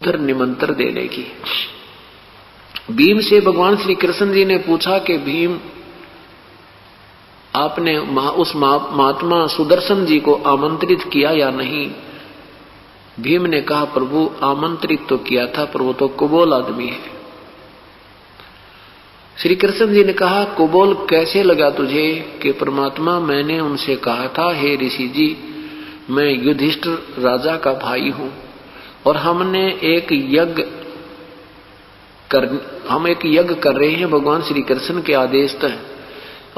उधर निमंत्रण देने की। भीम से भगवान श्री कृष्ण जी ने पूछा कि भीम, आपने उस महात्मा सुदर्शन जी को आमंत्रित किया या नहीं? भीम ने कहा, प्रभु आमंत्रित तो किया था, पर वो तो कुबोल आदमी है। श्री कृष्ण जी ने कहा, कुबोल कैसे लगा तुझे? कि परमात्मा, मैंने उनसे कहा था, हे ऋषि जी, मैं युधिष्ठिर राजा का भाई हूं और हम एक यज्ञ कर रहे हैं भगवान श्री कृष्ण के आदेश तक,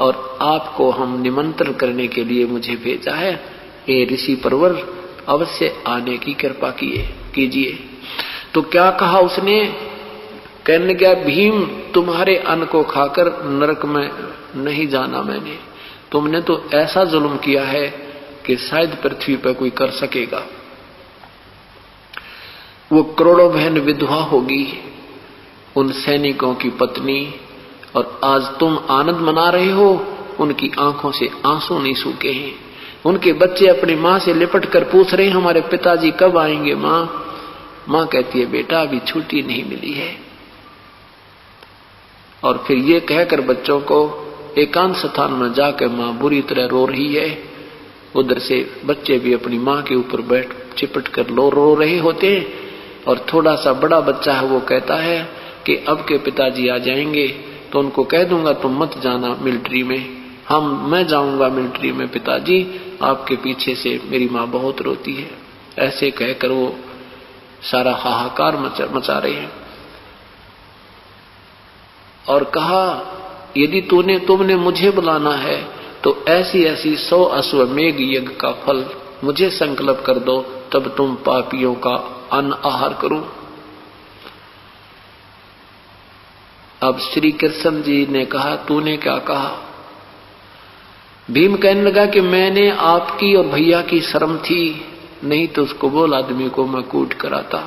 और आपको हम निमंत्रण करने के लिए मुझे भेजा है। हे ऋषि परवर, अवश्य आने की कृपा कीजिए। तो क्या कहा उसने? कहने लगा, भीम, तुम्हारे अन्न को खाकर नरक में नहीं जाना मैंने। तुमने तो ऐसा जुल्म किया है कि शायद पृथ्वी पर कोई कर सकेगा। वो करोड़ों बहन विधवा होगी, उन सैनिकों की पत्नी, और आज तुम आनंद मना रहे हो, उनकी आंखों से आंसू नहीं सूखे हैं। उनके बच्चे अपनी मां से लिपट कर पूछ रहे हैं, हमारे पिताजी कब आएंगे मां? मां कहती है, बेटा अभी छुट्टी नहीं मिली है। और फिर ये कहकर बच्चों को एकांत स्थान में जाकर मां बुरी तरह रो रही है। उधर से बच्चे भी अपनी मां के ऊपर बैठ चिपट कर रो रहे होते हैं। और थोड़ा सा बड़ा बच्चा है, वो कहता है कि अब के पिताजी आ जाएंगे तो उनको कह दूंगा तुम मत जाना मिलिट्री में, मैं जाऊंगा मिलिट्री में पिताजी, आपके पीछे से मेरी मां बहुत रोती है। ऐसे कहकर वो सारा हाहाकार मचा रहे हैं। और कहा, यदि तुमने मुझे बुलाना है तो ऐसी 100 अश्वमेघ यज्ञ का फल मुझे संकल्प कर दो, तब तुम पापियों का अन्न आहार करूं। अब श्री कृष्ण जी ने कहा, तूने क्या कहा? भीम कहने लगा कि मैंने आपकी और भैया की शर्म थी, नहीं तो उसको बोल आदमी को मैं कूट कराता,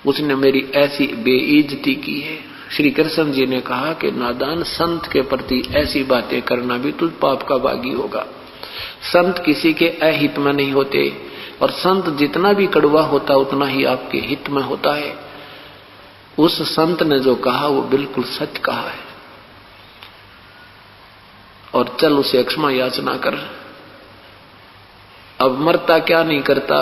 उसने मेरी ऐसी बेइज्जती की है। श्री कृष्ण जी ने कहा कि नादान, संत के प्रति ऐसी बातें करना भी तुझ पाप का भागी होगा। संत किसी के अहित में नहीं होते, और संत जितना भी कड़वा होता उतना ही आपके हित में होता है। उस संत ने जो कहा वो बिल्कुल सच कहा है, और चल उसे क्षमा याचना कर। अब मरता क्या नहीं करता,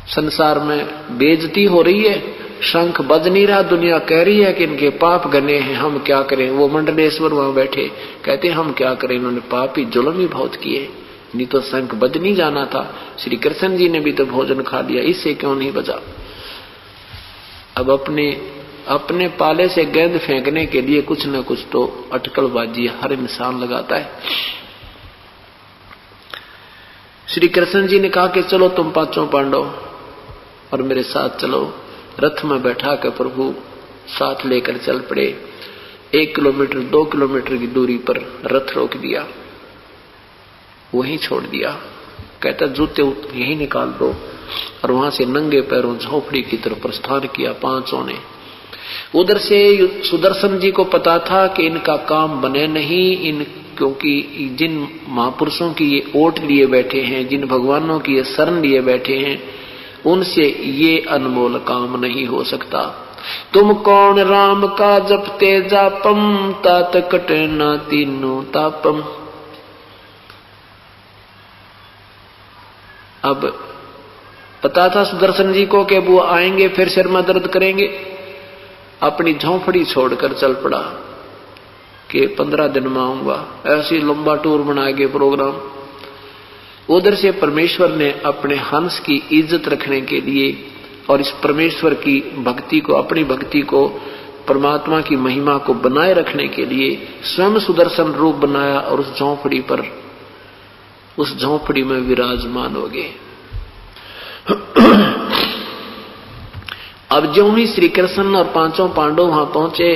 संसार में बेइज्जती हो रही है, शंख बज नहीं रहा, दुनिया कह रही है कि इनके पाप घने हैं, हम क्या करें। वो मंडलेश्वर वहां बैठे कहते हम क्या करें, इन्होंने पाप ही जुल्म ही बहुत किए, नहीं तो शंख बज नहीं जाना था। श्री कृष्ण जी ने भी तो भोजन खा लिया, इससे क्यों नहीं बजा। अब अपने पाले से गेंद फेंकने के लिए कुछ न कुछ तो अटकलबाजी हर इंसान लगाता है। श्री कृष्ण जी ने कहा कि चलो तुम पांचों पांडव और मेरे साथ चलो। रथ में बैठा कर प्रभु साथ लेकर चल पड़े। 1 किलोमीटर 2 किलोमीटर की दूरी पर रथ रोक दिया, वहीं छोड़ दिया। कहता जूते यहीं निकाल दो, और वहां से नंगे पैरों झोपड़ी की तरफ प्रस्थान किया पांचों ने। उधर से सुदर्शन जी को पता था कि इनका काम बने नहीं, क्योंकि जिन महापुरुषों की ये ओट लिए बैठे हैं, जिन भगवानों की ये शरण लिए बैठे हैं, उनसे ये अनमोल काम नहीं हो सकता। तुम कौन राम का जपते जापम, तात कटे न तीनों तापम। अब पता था सुदर्शन जी को कि वो आएंगे फिर सिर में दर्द करेंगे। अपनी झोंपड़ी छोड़कर चल पड़ा कि 15 दिन में आऊंगा। ऐसी लंबा टूर बनाएंगे प्रोग्राम। उधर से परमेश्वर ने अपने हंस की इज्जत रखने के लिए और इस परमेश्वर की भक्ति को, अपनी भक्ति को, परमात्मा की महिमा को बनाए रखने के लिए स्वयं सुदर्शन रूप बनाया और उस झोंपड़ी में विराजमान हो गए। अब ज्यों ही श्री कृष्ण और पांचों पांडव वहां पहुंचे,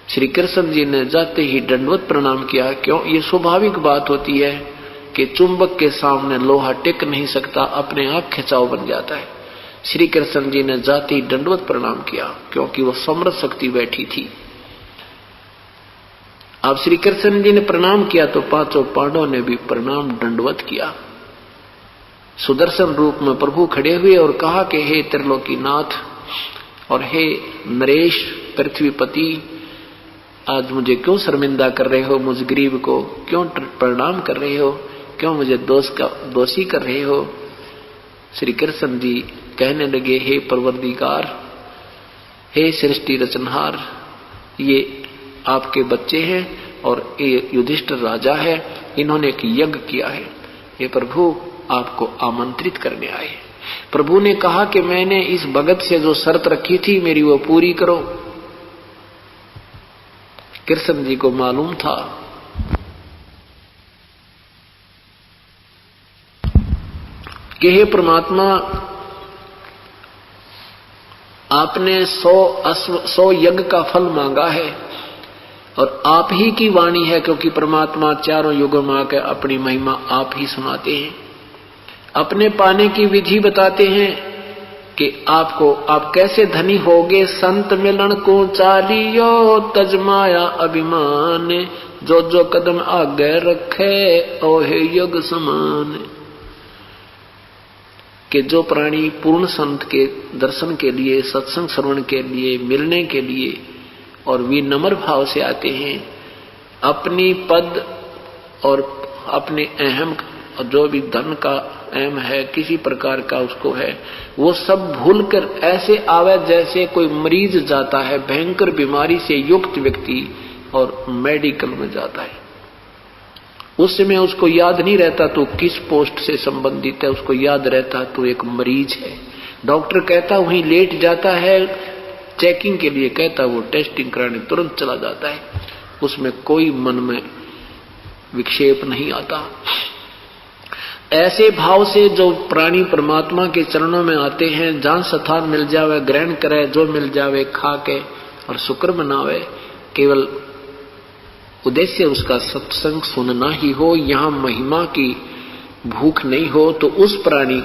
श्री कृष्ण जी ने जाते ही दंडवत प्रणाम किया। क्यों? ये स्वाभाविक बात होती है कि चुंबक के सामने लोहा टिक नहीं सकता, अपने आप खिंचाव बन जाता है। श्री कृष्ण जी ने जाते ही दंडवत प्रणाम किया, क्योंकि वो समृद्ध शक्ति बैठी थी। अब श्री कृष्ण जी ने प्रणाम किया तो पांचों पांडवों ने भी प्रणाम दंडवत किया। सुदर्शन रूप में प्रभु खड़े हुए और कहा कि हे त्रिलोकीनाथ और हे नरेश पृथ्वीपति, आज मुझे क्यों शर्मिंदा कर रहे हो, मुझ गरीब को क्यों प्रणाम कर रहे हो, क्यों मुझे दोषी कर रहे हो। श्री कृष्ण जी कहने लगे, हे परवरदिगार, हे सृष्टि रचनहार, ये आपके बच्चे हैं और ये युधिष्ठिर राजा है, इन्होंने एक यज्ञ किया है, ये प्रभु आपको आमंत्रित करने आए। प्रभु ने कहा कि मैंने इस भगत से जो शर्त रखी थी मेरी वो पूरी करो। कृष्ण जी को मालूम था कि हे परमात्मा, आपने 100 यज्ञ का फल मांगा है और आप ही की वाणी है, क्योंकि परमात्मा चारों युगों में आकर अपनी महिमा आप ही सुनाते हैं, अपने पाने की विधि बताते हैं कि आप कैसे धनी होगे। संत मिलन को चालियो तजमाया अभिमान, जो जो कदम आगे रखे ओहे युग समान। कि जो प्राणी पूर्ण संत के दर्शन के लिए, सत्संग श्रवण के लिए, मिलने के लिए और विनम्र भाव से आते हैं, अपनी पद और अपने अहम जो भी धन का अहम है, किसी प्रकार का उसको है, वो सब भूलकर ऐसे आवे जैसे कोई मरीज जाता है, भयंकर बीमारी से युक्त व्यक्ति और मेडिकल में जाता है। उस समय उसको याद नहीं रहता तो किस पोस्ट से संबंधित है, उसको याद रहता तो एक मरीज है। डॉक्टर कहता वहीं लेट जाता है चेकिंग के लिए, कहता वो टेस्टिंग कराने तुरंत चला जाता है, उसमें कोई मन में विक्षेप नहीं आता। ऐसे भाव से जो प्राणी परमात्मा के चरणों में आते हैं, जहां स्थान मिल जावे ग्रहण करे, जो मिल जावे खा के और शुक्र मनावे, केवल उद्देश्य उसका सत्संग सुनना ही हो, यहां महिमा की भूख नहीं हो, तो उस प्राणी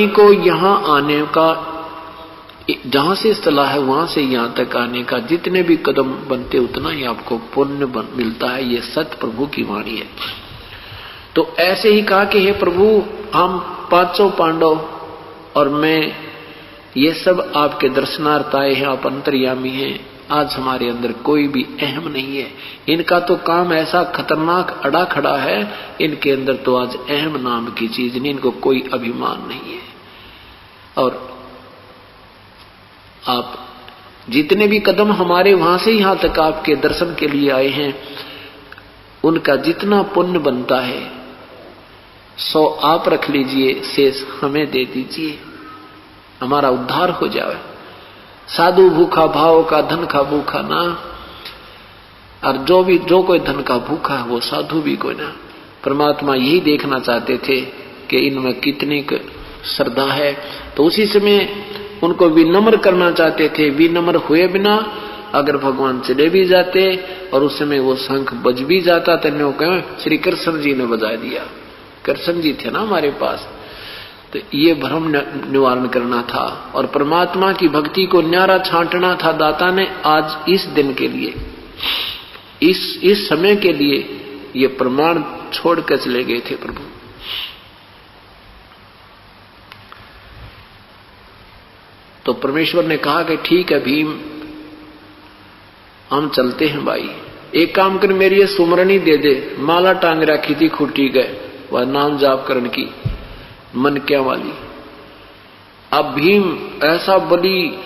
को यहां आने का, जहां से सलाह है वहां से यहां तक आने का जितने भी कदम बनते उतना ही आपको पुण्य मिलता है। ये सत्य प्रभु की वाणी है। तो ऐसे ही कहा कि हे प्रभु, हम 500 पांडव और मैं ये सब आपके दर्शनार्थ आए हैं, आप अंतर्यामी हैं। आज हमारे अंदर कोई भी अहम नहीं है, इनका तो काम ऐसा खतरनाक अड़ा खड़ा है, इनके अंदर तो आज अहम नाम की चीज नहीं, इनको कोई अभिमान नहीं है। और आप जितने भी कदम हमारे वहां से यहां तक आपके दर्शन के लिए आए हैं, उनका जितना पुण्य बनता है 100 आप रख लीजिए, शेष हमें दे दीजिए, हमारा उद्धार हो जाए। साधु भूखा भाव का, धन का भूखा ना, और जो कोई धन का भूखा है वो साधु भी कोई ना। परमात्मा यही देखना चाहते थे कि इनमें कितनी श्रद्धा है, तो उसी समय उनको विनम्र करना चाहते थे। विनम्र हुए बिना अगर भगवान चले भी जाते और उस समय वो शंख बज भी जाता तो कहें श्री कृष्ण जी ने बजा दिया, कृष्ण जी थे ना हमारे पास। तो ये भ्रम निवारण करना था और परमात्मा की भक्ति को न्यारा छांटना था दाता ने। आज इस दिन के लिए, इस समय के लिए ये प्रमाण छोड़ कर चले गए थे प्रभु। तो परमेश्वर ने कहा कि ठीक है भीम, हम चलते हैं भाई, एक काम कर मेरी ये सुमरनी दे दे। माला टांग रखी थी खूटी गए, वह नाम जाप करने की मन क्या वाली। अब भीम ऐसा बड़ी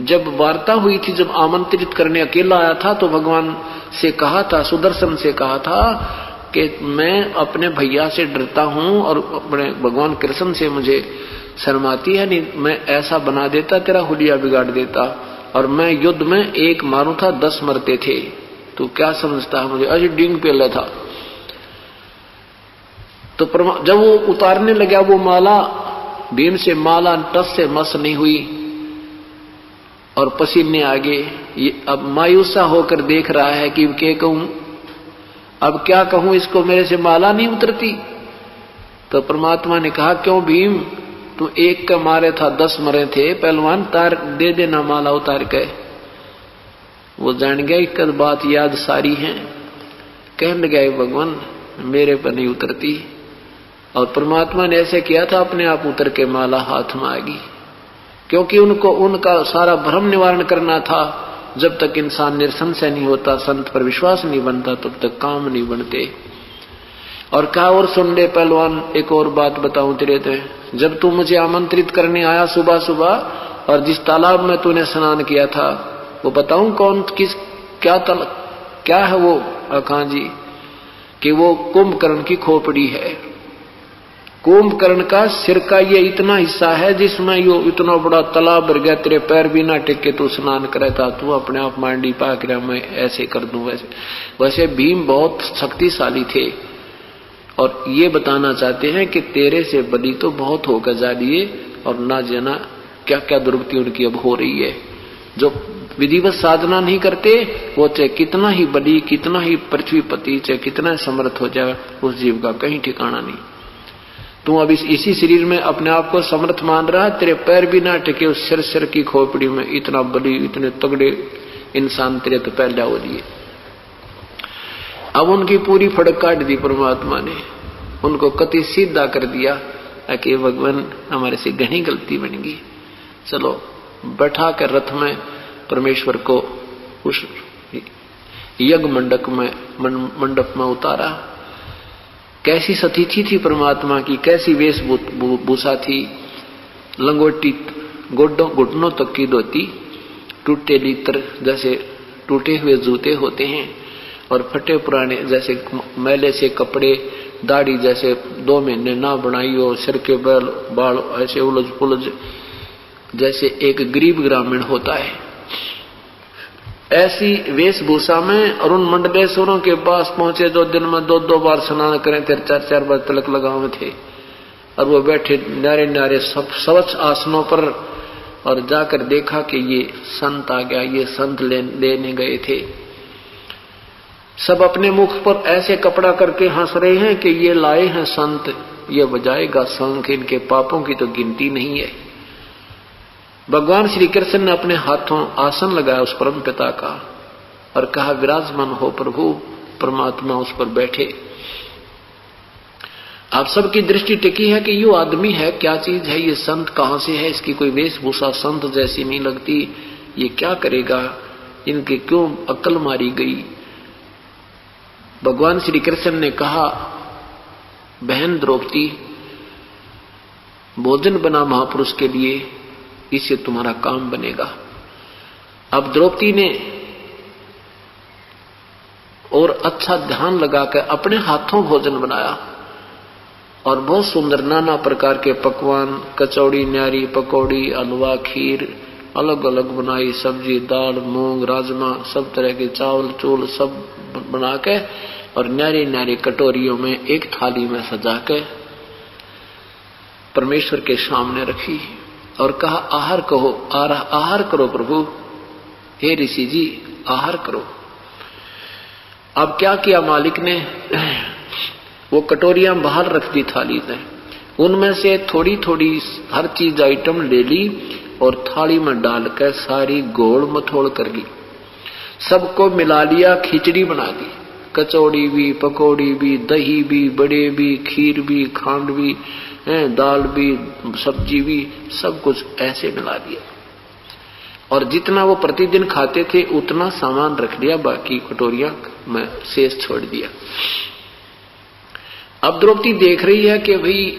जब वार्ता हुई थी, जब आमंत्रित करने अकेला आया था तो भगवान से कहा था, सुदर्शन से कहा था कि मैं अपने भैया से डरता हूं और अपने भगवान कृष्ण से मुझे शर्माती है, नहीं मैं ऐसा बना देता, तेरा हुलिया बिगाड़ देता, और मैं युद्ध में एक मारूं था 10 मरते थे, तो क्या समझता है मुझे, अजी डिंग पेला था। तो जब वो उतारने लगा वो माला, भीम से माला टस से मस नहीं हुई और पसीने आगे। ये अब मायूसा होकर देख रहा है कि क्या कहूं, अब क्या कहूं इसको, मेरे से माला नहीं उतरती। तो परमात्मा ने कहा क्यों भीम, तू एक का मारे था 10 मरे थे, पहलवान तार दे देना माला उतार के। वो जान गया कि बात याद सारी है, कहने लगा भगवान मेरे पर नहीं उतरती, और परमात्मा ने ऐसे किया था अपने आप उतर के माला हाथ में आएगी, क्योंकि उनको उनका सारा भ्रम निवारण करना था। जब तक इंसान निरसंशय नहीं होता, संत पर विश्वास नहीं बनता, तब तक काम नहीं बनते। और कहा और सुन ले पहलवान, एक और बात बताऊं तेरे ते, जब तू मुझे आमंत्रित करने आया सुबह सुबह, और जिस तालाब में तूने स्नान किया था वो बताऊं कौन किस क्या है वो अखां जी, कि वो कुंभकर्ण की खोपड़ी है। कुंभकर्ण का सिर का ये इतना हिस्सा है जिसमें यो इतना बड़ा तालाब भर गया, तेरे पैर भी ना टिके तू स्नान करे था, तू अपने आप मांडी पाक रहा मैं ऐसे कर दूं वैसे। वैसे भीम बहुत शक्तिशाली थे, और ये बताना चाहते हैं कि तेरे से बली तो बहुत होकर जा लिए, और ना जाना क्या क्या दुर्गति उनकी अब हो रही है। जो विधिवत साधना नहीं करते वो चाहे कितना ही बली, कितना ही पृथ्वीपति, चाहे कितना समर्थ हो जाए, उस जीव का कहीं ठिकाना नहीं। तू अब इसी शरीर में अपने आप को समर्थ मान रहा है, तेरे पैर भी ना टिके उस सिर की खोपड़ी में, इतना बली इतने तगड़े इंसान तेरे तो पैदा हो लिए। अब उनकी पूरी फड़क काट दी परमात्मा ने, उनको कति सीधा कर दिया कि भगवान हमारे से घनी गलती बन गई। चलो बैठा कर रथ में परमेश्वर को उस यज्ञ मंडप में उतारा। कैसी सतिथि थी परमात्मा की, कैसी वेशभूषा थी, लंगोटी घुटनों तक की धोती, टूटे लीतर जैसे टूटे हुए जूते होते हैं, और फटे पुराने जैसे मैले से कपड़े, दाढ़ी जैसे 2 महीने ना बनाई हो, सिर के बाल ऐसे उलझ पुलझ जैसे एक गरीब ग्रामीण होता है, ऐसी वेशभूषा में। और उन मंडलेश्वरों के पास पहुंचे जो दिन में 2-2 बार स्नान करें थे, 4-4 बार तिलक लगाए थे, और वो बैठे न्यारे न्यारे स्वच्छ आसनों पर, और जाकर देखा कि ये संत आ गया, ये संत लेने गए थे। सब अपने मुख पर ऐसे कपड़ा करके हंस रहे हैं कि ये लाए हैं संत, ये बजाएगा शंख, इनके पापों की तो गिनती नहीं है। भगवान श्री कृष्ण ने अपने हाथों आसन लगाया उस परम पिता का, और कहा विराजमान हो प्रभु। परमात्मा उस पर बैठे। आप सबकी दृष्टि टिकी है कि ये आदमी है, क्या चीज है, ये संत कहां से है, इसकी कोई वेशभूषा संत जैसी नहीं लगती, ये क्या करेगा, इनके क्यों अक्ल मारी गई। भगवान श्री कृष्ण ने कहा बहन द्रौपदी, भोजन बना महापुरुष के लिए, इससे तुम्हारा काम बनेगा। अब द्रौपदी ने और अच्छा ध्यान लगाकर अपने हाथों भोजन बनाया, और बहुत सुंदर नाना प्रकार के पकवान, कचौड़ी, न्यारी, पकौड़ी, हलवा, खीर अलग अलग बनाई, सब्जी, दाल, मूंग, राजमा, सब तरह के चावल चूल सब बना के, और न्यारी न्यारी कटोरियों में एक थाली में सजा के परमेश्वर के सामने रखी, और कहा आहार कहो, आहार करो प्रभु, हे ऋषि जी आहार करो। अब क्या किया मालिक ने, वो कटोरियां बाहर रख दी थाली में, उनमें से थोड़ी थोड़ी हर चीज आइटम ले ली, और थाली में डालकर सारी गोल मथोड़ कर ली, सबको मिला लिया, खिचड़ी बना दी, कचौड़ी भी, पकौड़ी भी, दही भी, बड़े भी, खीर भी, खांड भी, दाल भी, सब्जी भी, सब कुछ ऐसे मिला दिया। और जितना वो प्रतिदिन खाते थे उतना सामान रख लिया, बाकी कटोरियां में शेष छोड़ दिया। अब द्रौपदी देख रही है कि भाई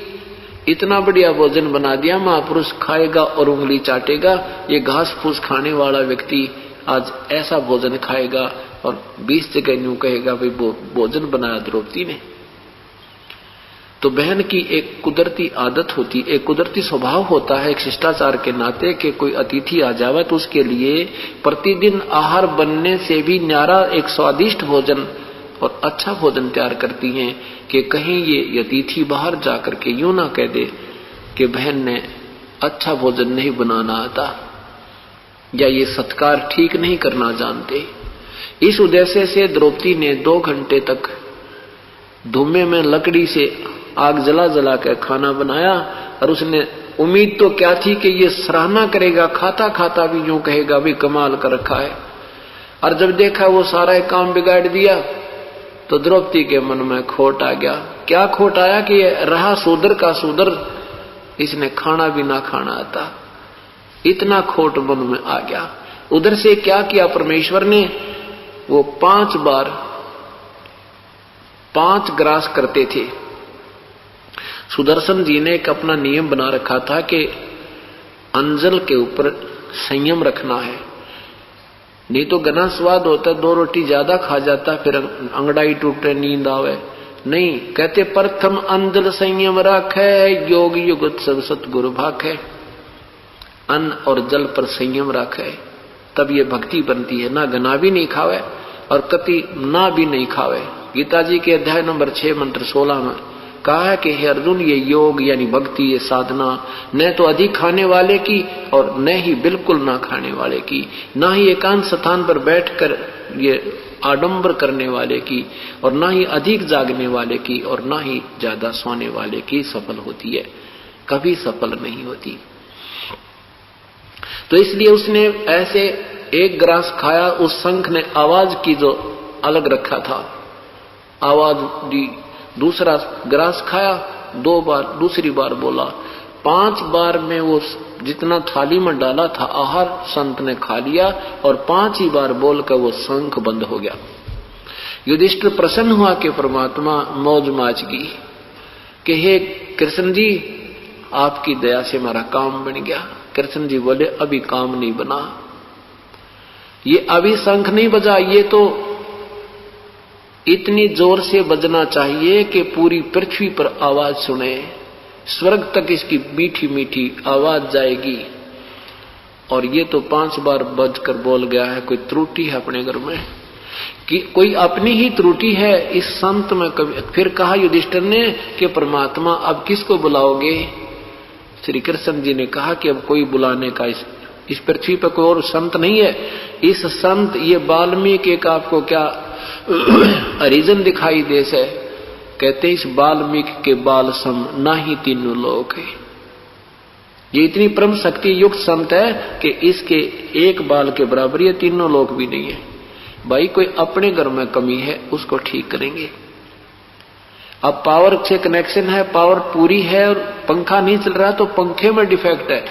इतना बढ़िया भोजन बना दिया, महापुरुष खाएगा और उंगली चाटेगा, ये घास फूस खाने वाला व्यक्ति आज ऐसा भोजन खाएगा, और 20 जगह यूं कहेगा भाई भोजन बनाया द्रौपदी ने। तो बहन की एक कुदरती आदत होती, एक कुदरती स्वभाव होता है एक शिष्टाचार के नाते, कि कोई अतिथि आ जावे तो उसके लिए प्रतिदिन आहार बनने से भी न्यारा एक स्वादिष्ट भोजन और अच्छा भोजन तैयार करती हैं, कि कहीं ये अतिथि बाहर जाकर के यूं ना कह दे कि बहन ने अच्छा भोजन नहीं बनाना आता, या ये सत्कार ठीक नहीं करना जानते। इस उद्देश्य से द्रौपदी ने 2 घंटे तक धुएं में लकड़ी से आग जला जला कर खाना बनाया, और उसने उम्मीद तो क्या थी कि ये सराहना करेगा, खाता खाता भी यूं कहेगा भी कमाल कर रखा है। और जब देखा वो सारा काम बिगाड़ दिया, तो द्रौपदी के मन में खोट आ गया। क्या खोट आया कि ये रहा शूद्र का शूद्र, इसने खाना भी ना खाना आता, इतना खोट मन में आ गया। उधर से क्या किया परमेश्वर ने, वो 5 बार 5 ग्रास करते थे। सुदर्शन जी ने एक अपना नियम बना रखा था कि अंजल के ऊपर संयम रखना है, नहीं तो घना स्वाद होता, 2 रोटी ज्यादा खा जाता, फिर अंगड़ाई टूटे, नींद आवे। नहीं, कहते प्रथम अंजल संयम राखे, योग युगत सब सतगुरु भाखे। अन्न और जल पर संयम राखे, तब ये भक्ति बनती है। ना घना भी नहीं खावे और कति ना भी नहीं खावे। गीता जी के अध्याय नंबर 6 मंत्र 16 में कहा है कि हे अर्जुन, ये योग यानी भक्ति, ये साधना न तो अधिक खाने वाले की और न ही बिल्कुल ना खाने वाले की, ना ही एकांत स्थान पर बैठकर ये आडंबर करने वाले की, और ना ही अधिक जागने वाले की, और ना ही ज्यादा सोने वाले की सफल होती है, कभी सफल नहीं होती। तो इसलिए उसने ऐसे 1 ग्रास खाया, उस शंख ने आवाज की जो अलग रखा था, आवाज दी। दूसरा ग्रास खाया, 2 बार, दूसरी बार बोला। 5 बार में वो जितना थाली में डाला था आहार संत ने खा लिया, और 5 ही बार बोलकर वो शंख बंद हो गया। युधिष्ठिर प्रसन्न हुआ कि परमात्मा मौज माच गई कि हे कृष्ण जी, आपकी दया से हमारा काम बन गया। कृष्ण जी बोले, अभी काम नहीं बना, ये अभी शंख नहीं बजा, ये तो इतनी जोर से बजना चाहिए कि पूरी पृथ्वी पर आवाज सुने, स्वर्ग तक इसकी मीठी मीठी आवाज जाएगी। और ये तो 5 बार बजकर बोल गया है, कोई त्रुटि है अपने घर में, कि कोई अपनी ही त्रुटि है इस संत में। कभी फिर कहा युधिष्ठिर ने कि परमात्मा अब किसको बुलाओगे? श्री कृष्ण जी ने कहा कि अब कोई बुलाने का इस पृथ्वी पर कोई और संत नहीं है। इस संत ये वाल्मीकि का आपको क्या रीजन दिखाई दे से? कहते इस वाल्मीकि के बाल सम ना ही तीनों लोक है। ये इतनी परम शक्ति युक्त संत है कि इसके एक बाल के बराबर ये तीनों लोक भी नहीं है। भाई कोई अपने घर में कमी है उसको ठीक करेंगे। अब पावर से कनेक्शन है, पावर पूरी है और पंखा नहीं चल रहा तो पंखे में डिफेक्ट है।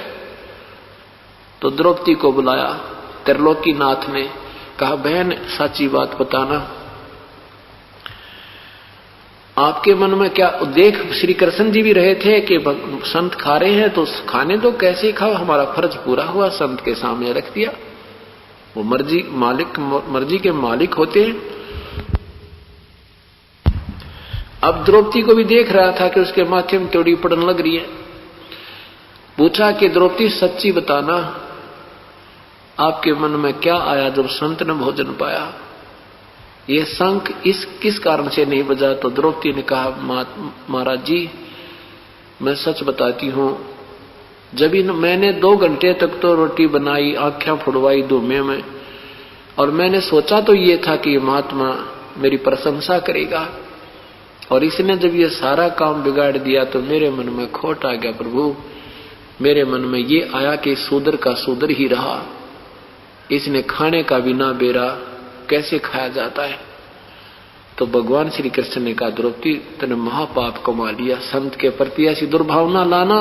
तो द्रौपदी को बुलाया त्रिलोकीनाथ ने, कहा बहन सच्ची बात बताना, आपके मन में क्या? देख श्री कृष्ण जी भी रहे थे कि संत खा रहे हैं तो खाने दो, कैसे खाओ, हमारा फर्ज पूरा हुआ, संत के सामने रख दिया। वो मर्जी के मालिक होते हैं। अब द्रौपदी को भी देख रहा था कि उसके माथे में त्योड़ी पड़ने लग रही है। पूछा कि द्रौपदी सच्ची बताना, आपके मन में क्या आया जब संत ने भोजन पाया? ये शंख किस कारण से नहीं बजा? तो द्रौपदी ने कहा महाराज जी मैं सच बताती हूं, जब मैंने 2 घंटे तक तो रोटी बनाई, आंखें फुड़वाई धुएं में, और मैंने सोचा तो ये था कि ये महात्मा मेरी प्रशंसा करेगा, और इसने जब ये सारा काम बिगाड़ दिया तो मेरे मन में खोट आ गया। प्रभु मेरे मन में ये आया कि शूद्र का शूद्र ही रहा, इसने खाने का भी ना बेरा, कैसे खाया जाता है? तो भगवान श्री कृष्ण ने कहा द्रौपदी तूने महापाप कमा लिया, संत के प्रति ऐसी दुर्भावना लाना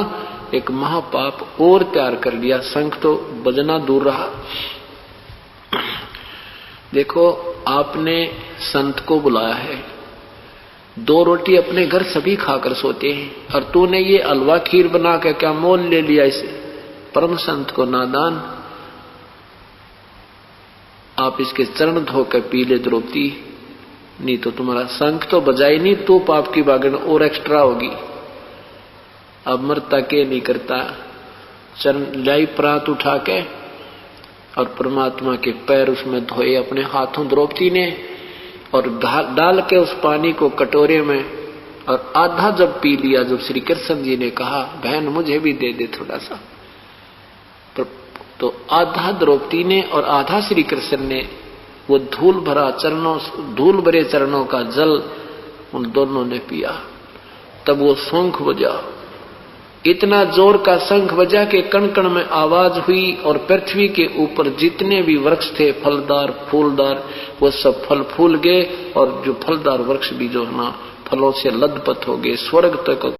एक महापाप और तैयार कर लिया, शंख तो बजना दूर रहा। देखो आपने संत को बुलाया है, 2 रोटी अपने घर सभी खाकर सोते हैं, और तूने ये हलवा खीर बना के क्या मोल ले लिया इस परम संत को? नादान, आप इसके चरण धोकर पी ले द्रौपदी, नहीं तो तुम्हारा शंख तो बजाई नहीं, तो पाप की बागन और एक्स्ट्रा होगी। अब मरता के नहीं करता, चरण लाई प्रात उठा के और परमात्मा के पैर उसमें धोए अपने हाथों द्रौपदी ने, और डाल के उस पानी को कटोरे में, और आधा जब पी लिया, जब श्री कृष्ण जी ने कहा बहन मुझे भी दे दे थोड़ा सा, तो आधा द्रौपदी ने और आधा श्री कृष्ण ने वो धूल भरे चरणों का जल उन दोनों ने पिया। तब वो शंख बजा, इतना जोर का शंख बजा के कण कण में आवाज हुई और पृथ्वी के ऊपर जितने भी वृक्ष थे फलदार फूलदार, वो सब फल फूल गए और जो फलदार वृक्ष भी जो है ना फलों से लदपथ हो गए, स्वर्ग तक